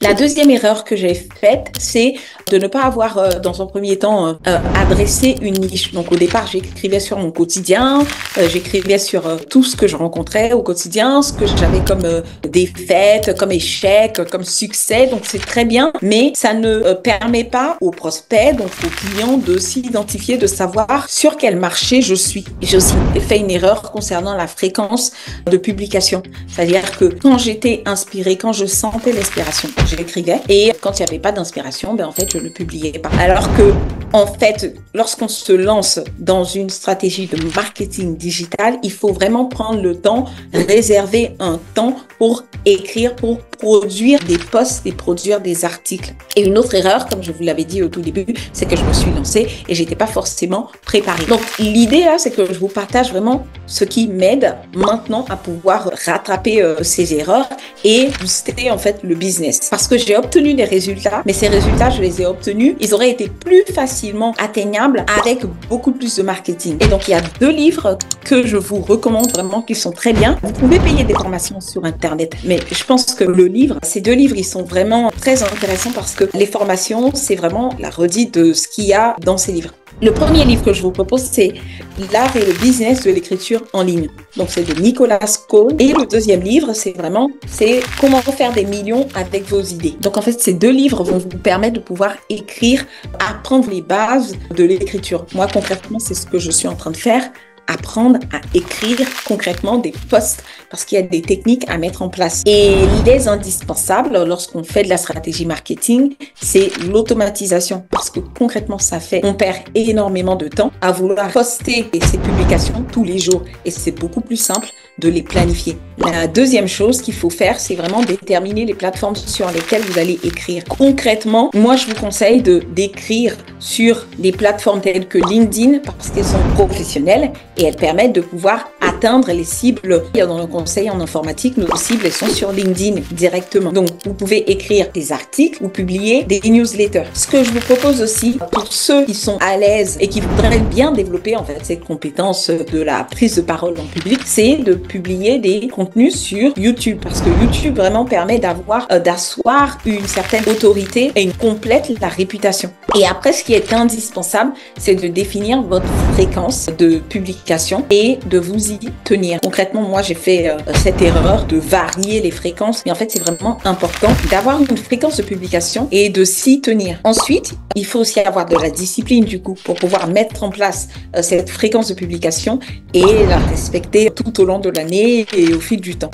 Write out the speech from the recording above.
La deuxième erreur que j'ai faite, c'est de ne pas avoir, dans un premier temps, adressé une niche. Donc au départ, j'écrivais sur mon quotidien, j'écrivais sur tout ce que je rencontrais au quotidien, ce que j'avais comme défaites, comme échecs, comme succès. Donc c'est très bien, mais ça ne permet pas aux prospects, donc aux clients, de s'identifier, de savoir sur quel marché je suis. J'ai aussi fait une erreur concernant la fréquence de publication. C'est-à-dire que quand j'étais inspirée, quand je sentais l'inspiration, j'écrivais, et quand il n'y avait pas d'inspiration, ben en fait, je ne publiais pas. Alors que, en fait, lorsqu'on se lance dans une stratégie de marketing digital, il faut vraiment prendre le temps, réserver un temps pour écrire, pour produire des posts et produire des articles. Et une autre erreur, comme je vous l'avais dit au tout début, c'est que je me suis lancée et j'étais pas forcément préparée. Donc, l'idée là, c'est que je vous partage vraiment ce qui m'aide maintenant à pouvoir rattraper ces erreurs et booster en fait le business. Parce que j'ai obtenu des résultats, mais ces résultats, je les ai obtenus, ils auraient été plus facilement atteignables avec beaucoup plus de marketing. Et donc, il y a 2 livres que je vous recommande vraiment, qui sont très bien. Vous pouvez payer des formations sur Internet, mais je pense que ces 2 livres, ils sont vraiment très intéressants parce que les formations, c'est vraiment la redite de ce qu'il y a dans ces livres. Le premier livre que je vous propose, c'est L'art et le business de l'écriture en ligne. Donc, c'est de Nicolas Cole. Et le deuxième livre, c'est Comment faire des millions avec vos idées. Donc, en fait, ces 2 livres vont vous permettre de pouvoir écrire, apprendre les bases de l'écriture. Moi, concrètement, c'est ce que je suis en train de faire. Apprendre à écrire concrètement des posts parce qu'il y a des techniques à mettre en place. Et les indispensables lorsqu'on fait de la stratégie marketing, c'est l'automatisation parce que concrètement, on perd énormément de temps à vouloir poster ces publications tous les jours et c'est beaucoup plus simple de les planifier. La deuxième chose qu'il faut faire, c'est vraiment déterminer les plateformes sur lesquelles vous allez écrire. Concrètement, moi, je vous conseille d'écrire sur des plateformes telles que LinkedIn parce qu'elles sont professionnelles et elles permettent de pouvoir atteindre les cibles. Dans le conseil en informatique, nos cibles, elles sont sur LinkedIn directement. Donc, vous pouvez écrire des articles ou publier des newsletters. Ce que je vous propose aussi, pour ceux qui sont à l'aise et qui voudraient bien développer en fait cette compétence de la prise de parole en public, c'est de publier des contenus sur YouTube. Parce que YouTube vraiment permet d'asseoir une certaine autorité et complète la réputation. Et après, ce qui est indispensable, c'est de définir votre fréquence de publication et de vous y tenir. Concrètement, moi, j'ai fait cette erreur de varier les fréquences. Mais en fait, c'est vraiment important d'avoir une fréquence de publication et de s'y tenir. Ensuite, il faut aussi avoir de la discipline, du coup, pour pouvoir mettre en place cette fréquence de publication et la respecter tout au long de l'année et au fil du temps.